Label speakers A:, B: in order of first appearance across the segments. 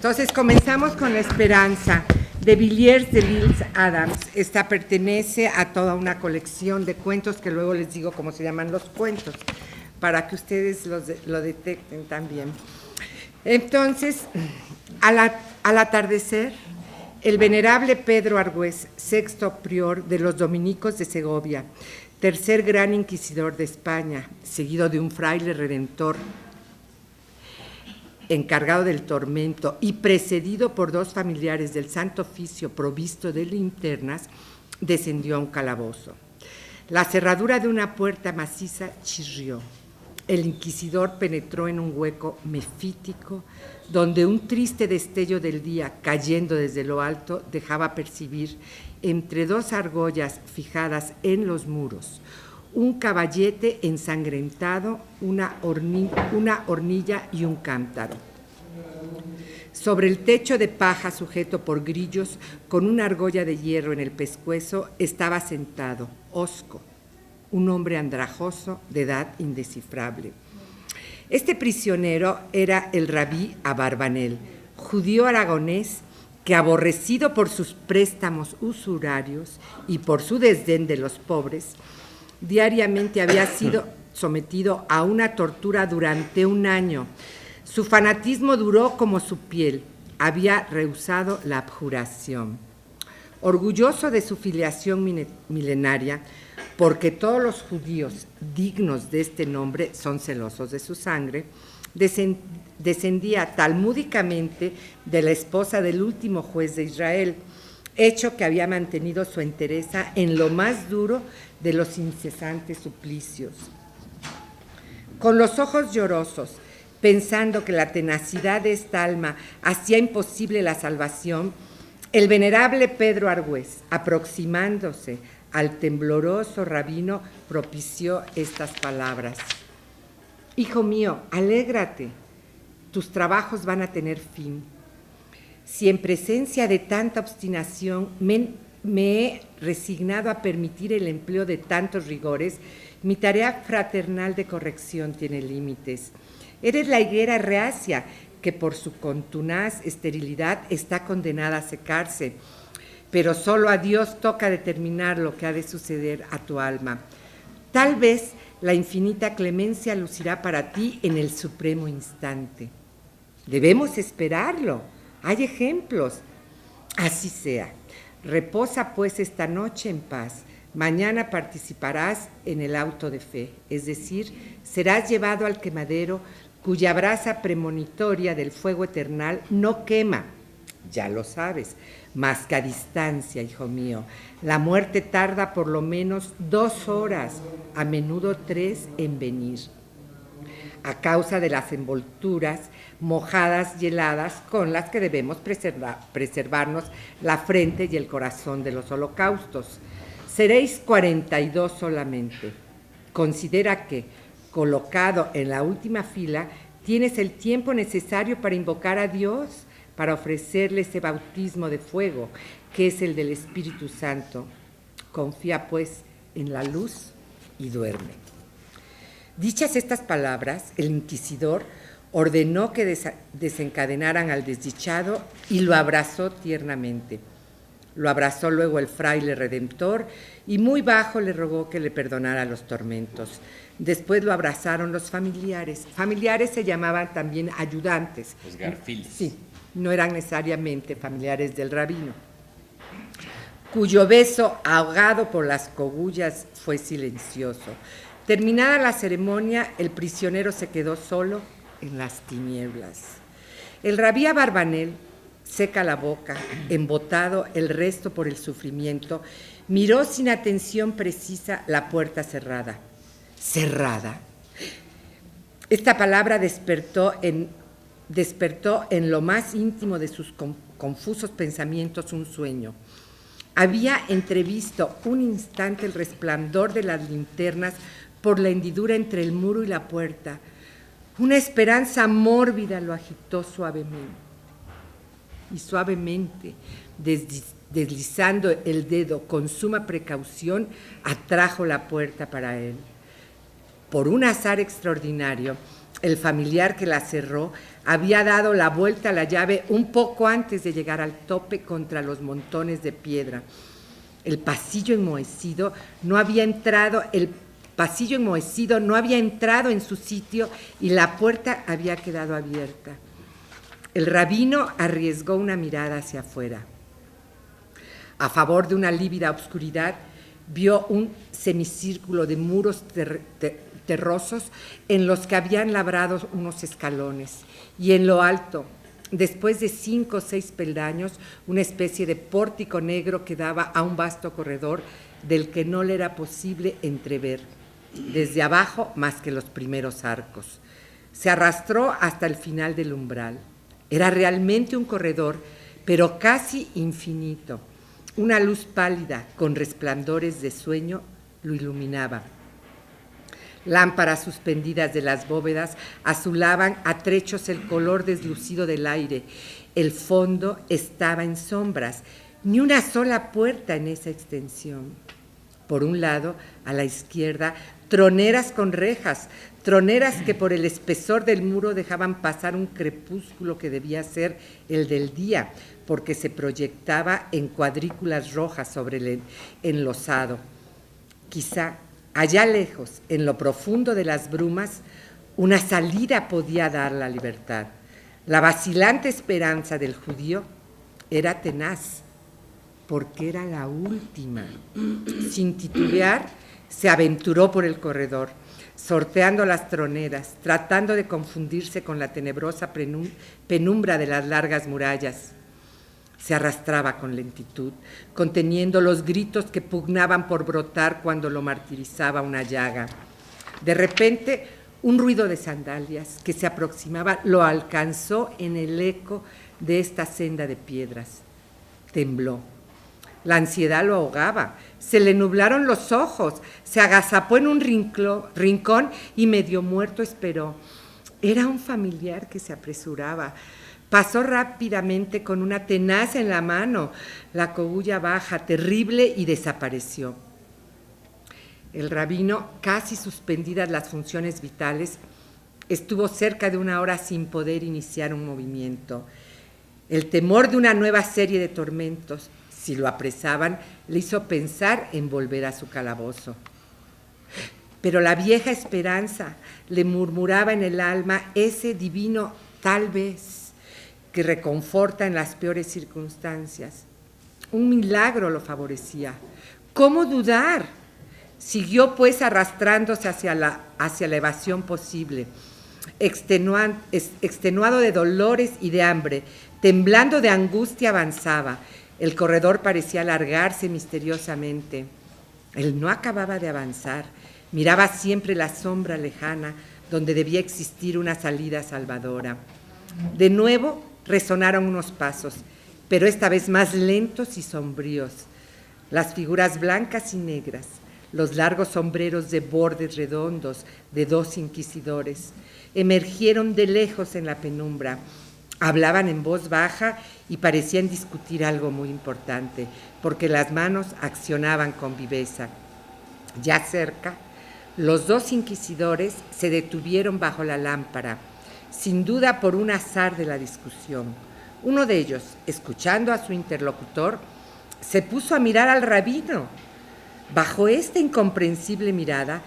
A: Entonces comenzamos con La Esperanza, de Villiers de l'Isle Adams. Esta pertenece a toda una colección de cuentos que luego les digo cómo se llaman los cuentos, para que ustedes lo detecten también. Entonces, al atardecer, el venerable Pedro Argüés, sexto prior de los dominicos de Segovia, tercer gran inquisidor de España, seguido de un fraile redentor encargado del tormento y precedido por dos familiares del Santo Oficio provisto de linternas, descendió a un calabozo. La cerradura de una puerta maciza chirrió. El inquisidor penetró en un hueco mefítico donde un triste destello del día, cayendo desde lo alto, dejaba percibir, entre dos argollas fijadas en los muros, un caballete ensangrentado, una hornilla y un cántaro. Sobre el techo de paja sujeto por grillos, con una argolla de hierro en el pescuezo, estaba sentado, hosco, un hombre andrajoso de edad indescifrable. Este prisionero era el rabí Abarbanel, judío aragonés que, aborrecido por sus préstamos usurarios y por su desdén de los pobres, diariamente había sido sometido a una tortura durante un año. Su fanatismo duró como su piel, había rehusado la abjuración. Orgulloso de su filiación milenaria, porque todos los judíos dignos de este nombre son celosos de su sangre, descendía talmúdicamente de la esposa del último juez de Israel, hecho que había mantenido su entereza en lo más duro de los incesantes suplicios. Con los ojos llorosos, pensando que la tenacidad de esta alma hacía imposible la salvación, el venerable Pedro Argüés, aproximándose al tembloroso rabino, propició estas palabras: «Hijo mío, alégrate, tus trabajos van a tener fin. Si en presencia de tanta obstinación me he resignado a permitir el empleo de tantos rigores, mi tarea fraternal de corrección tiene límites. Eres la higuera reacia que por su contunaz esterilidad está condenada a secarse, pero solo a Dios toca determinar lo que ha de suceder a tu alma. Tal vez la infinita clemencia lucirá para ti en el supremo instante. Debemos esperarlo. Hay ejemplos. Así sea. Reposa pues esta noche en paz. Mañana participarás en el auto de fe, es decir, serás llevado al quemadero cuya brasa premonitoria del fuego eternal no quema, ya lo sabes, más que a distancia, hijo mío. La muerte tarda por lo menos 2 horas, a menudo 3 en venir, a causa de las envolturas mojadas y heladas con las que debemos preservarnos la frente y el corazón de los holocaustos. Seréis 42 solamente. Considera que, colocado en la última fila, tienes el tiempo necesario para invocar a Dios, para ofrecerle ese bautismo de fuego, que es el del Espíritu Santo. Confía, pues, en la luz y duerme». Dichas estas palabras, el inquisidor ordenó que desencadenaran al desdichado y lo abrazó tiernamente. Lo abrazó luego el fraile redentor y muy bajo le rogó que le perdonara los tormentos. Después lo abrazaron los familiares. Familiares se llamaban también ayudantes.
B: Los garfiles.
A: Sí, no eran necesariamente familiares del rabino, cuyo beso, ahogado por las cogullas, fue silencioso. Terminada la ceremonia, el prisionero se quedó solo en las tinieblas. El rabí Abarbanel, seca la boca, embotado el resto por el sufrimiento, miró sin atención precisa la puerta cerrada. ¿Cerrada? Esta palabra despertó en lo más íntimo de sus confusos pensamientos un sueño. Había entrevisto un instante el resplandor de las linternas por la hendidura entre el muro y la puerta. Una esperanza mórbida lo agitó suavemente. Y suavemente, deslizando el dedo con suma precaución, atrajo la puerta para él. Por un azar extraordinario, El familiar que la cerró había dado la vuelta a la llave un poco antes de llegar al tope contra los montones de piedra. El pasillo enmohecido no había entrado en su sitio y la puerta había quedado abierta. El rabino arriesgó una mirada hacia afuera. A favor de una lívida oscuridad, vio un semicírculo de muros terrosos en los que habían labrado unos escalones, y en lo alto, después de 5 o 6 peldaños, una especie de pórtico negro que daba a un vasto corredor del que no le era posible entrever desde abajo más que los primeros arcos. Se arrastró hasta el final del umbral. Era realmente un corredor, pero casi infinito. Una luz pálida con resplandores de sueño lo iluminaba. Lámparas suspendidas de las bóvedas azulaban a trechos el color deslucido del aire. El fondo estaba en sombras, ni una sola puerta en esa extensión. Por un lado, a la izquierda, troneras con rejas, troneras que por el espesor del muro dejaban pasar un crepúsculo que debía ser el del día, porque se proyectaba en cuadrículas rojas sobre el enlosado. Quizá allá lejos, en lo profundo de las brumas, una salida podía dar la libertad. La vacilante esperanza del judío era tenaz, porque era la última. Sin titubear, se aventuró por el corredor, sorteando las troneras, tratando de confundirse con la tenebrosa penumbra de las largas murallas. Se arrastraba con lentitud, conteniendo los gritos que pugnaban por brotar cuando lo martirizaba una llaga. De repente, un ruido de sandalias que se aproximaba lo alcanzó en el eco de esta senda de piedras. Tembló. La ansiedad lo ahogaba. Se le nublaron los ojos. Se agazapó en un rincón y medio muerto esperó. Era un familiar que se apresuraba. Pasó rápidamente con una tenaza en la mano, la cogulla baja, terrible, y desapareció. El rabino, casi suspendidas las funciones vitales, estuvo cerca de 1 hora sin poder iniciar un movimiento. El temor de una nueva serie de tormentos, si lo apresaban, le hizo pensar en volver a su calabozo. Pero la vieja esperanza le murmuraba en el alma ese divino tal vez que reconforta en las peores circunstancias. Un milagro lo favorecía. ¿Cómo dudar? Siguió pues arrastrándose hacia la evasión posible, extenuado de dolores y de hambre, temblando de angustia avanzaba. El corredor parecía alargarse misteriosamente. Él no acababa de avanzar, miraba siempre la sombra lejana donde debía existir una salida salvadora. De nuevo resonaron unos pasos, pero esta vez más lentos y sombríos. Las figuras blancas y negras, los largos sombreros de bordes redondos de 2 inquisidores, emergieron de lejos en la penumbra. Hablaban en voz baja y parecían discutir algo muy importante, porque las manos accionaban con viveza. Ya cerca, los 2 inquisidores se detuvieron bajo la lámpara, sin duda por un azar de la discusión. Uno de ellos, escuchando a su interlocutor, se puso a mirar al rabino. Bajo esta incomprensible mirada,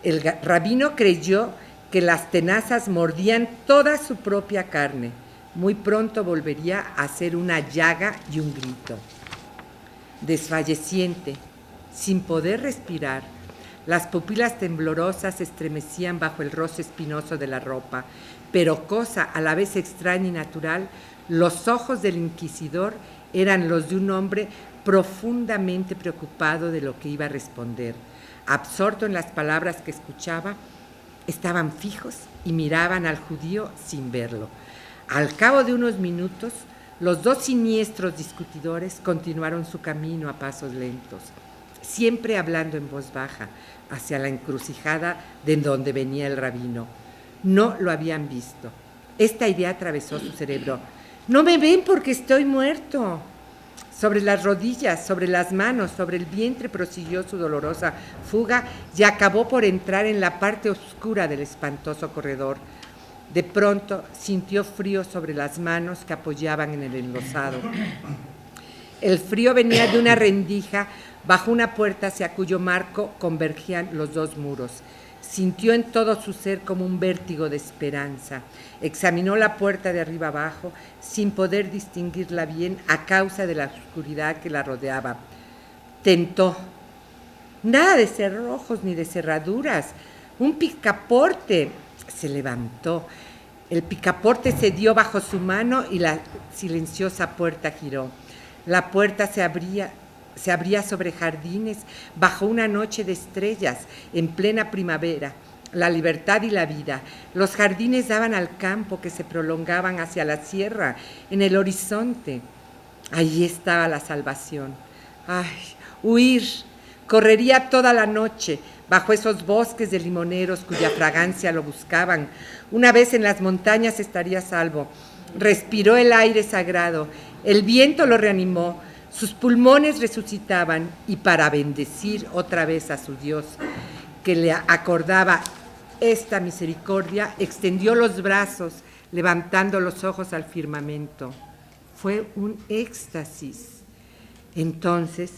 A: el rabino creyó que las tenazas mordían toda su propia carne. Muy pronto volvería a ser una llaga y un grito. Desfalleciente, sin poder respirar, las pupilas temblorosas se estremecían bajo el roce espinoso de la ropa, pero cosa a la vez extraña y natural, los ojos del inquisidor eran los de un hombre profundamente preocupado de lo que iba a responder. Absorto en las palabras que escuchaba, estaban fijos y miraban al judío sin verlo. Al cabo de unos minutos, los 2 siniestros discutidores continuaron su camino a pasos lentos, siempre hablando en voz baja, hacia la encrucijada de donde venía el rabino. No lo habían visto. Esta idea atravesó su cerebro. No me ven porque estoy muerto. Sobre las rodillas, sobre las manos, sobre el vientre prosiguió su dolorosa fuga y acabó por entrar en la parte oscura del espantoso corredor. De pronto sintió frío sobre las manos que apoyaban en el enlosado. El frío venía de una rendija bajo una puerta hacia cuyo marco convergían los dos muros. Sintió en todo su ser como un vértigo de esperanza. Examinó la puerta de arriba abajo sin poder distinguirla bien a causa de la oscuridad que la rodeaba. Tentó. Nada de cerrojos ni de cerraduras. Un picaporte. Se levantó. El picaporte se dio bajo su mano y la silenciosa puerta giró. La puerta se abría sobre jardines bajo una noche de estrellas en plena primavera. La libertad y la vida. Los jardines daban al campo que se prolongaban hacia la sierra en el horizonte. Allí estaba la salvación. ¡Ay! Huir. Correría toda la noche bajo esos bosques de limoneros cuya fragancia lo buscaban. Una vez en las montañas estaría salvo. Respiró el aire sagrado. El viento lo reanimó. Sus pulmones resucitaban y para bendecir otra vez a su Dios, que le acordaba esta misericordia, extendió los brazos, levantando los ojos al firmamento. Fue un éxtasis. Entonces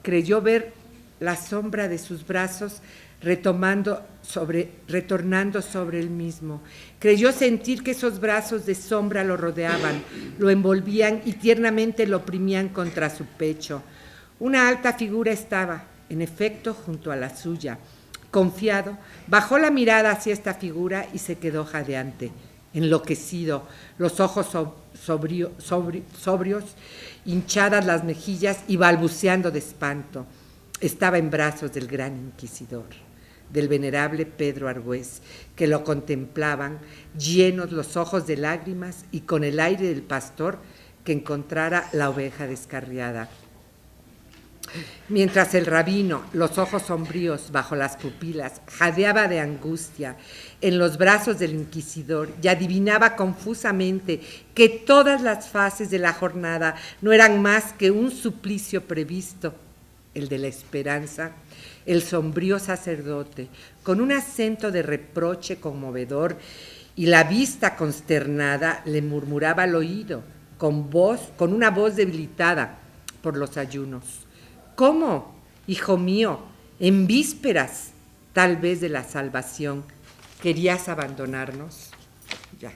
A: creyó ver la sombra de sus brazos retornando sobre él mismo. Creyó sentir que esos brazos de sombra lo rodeaban, lo envolvían y tiernamente lo oprimían contra su pecho. Una alta figura estaba, en efecto, junto a la suya. Confiado, bajó la mirada hacia esta figura y se quedó jadeante, enloquecido, los ojos sobrios, hinchadas las mejillas y balbuceando de espanto. Estaba en brazos del gran inquisidor, del venerable Pedro Argüés, que lo contemplaban, llenos los ojos de lágrimas y con el aire del pastor que encontrara la oveja descarriada. Mientras el rabino, los ojos sombríos bajo las pupilas, jadeaba de angustia en los brazos del inquisidor y adivinaba confusamente que todas las fases de la jornada no eran más que un suplicio previsto, el de la esperanza, el sombrío sacerdote, con un acento de reproche conmovedor y la vista consternada, le murmuraba al oído, con una voz debilitada por los ayunos: ¿cómo, hijo mío, en vísperas, tal vez de la salvación, querías abandonarnos? Ya.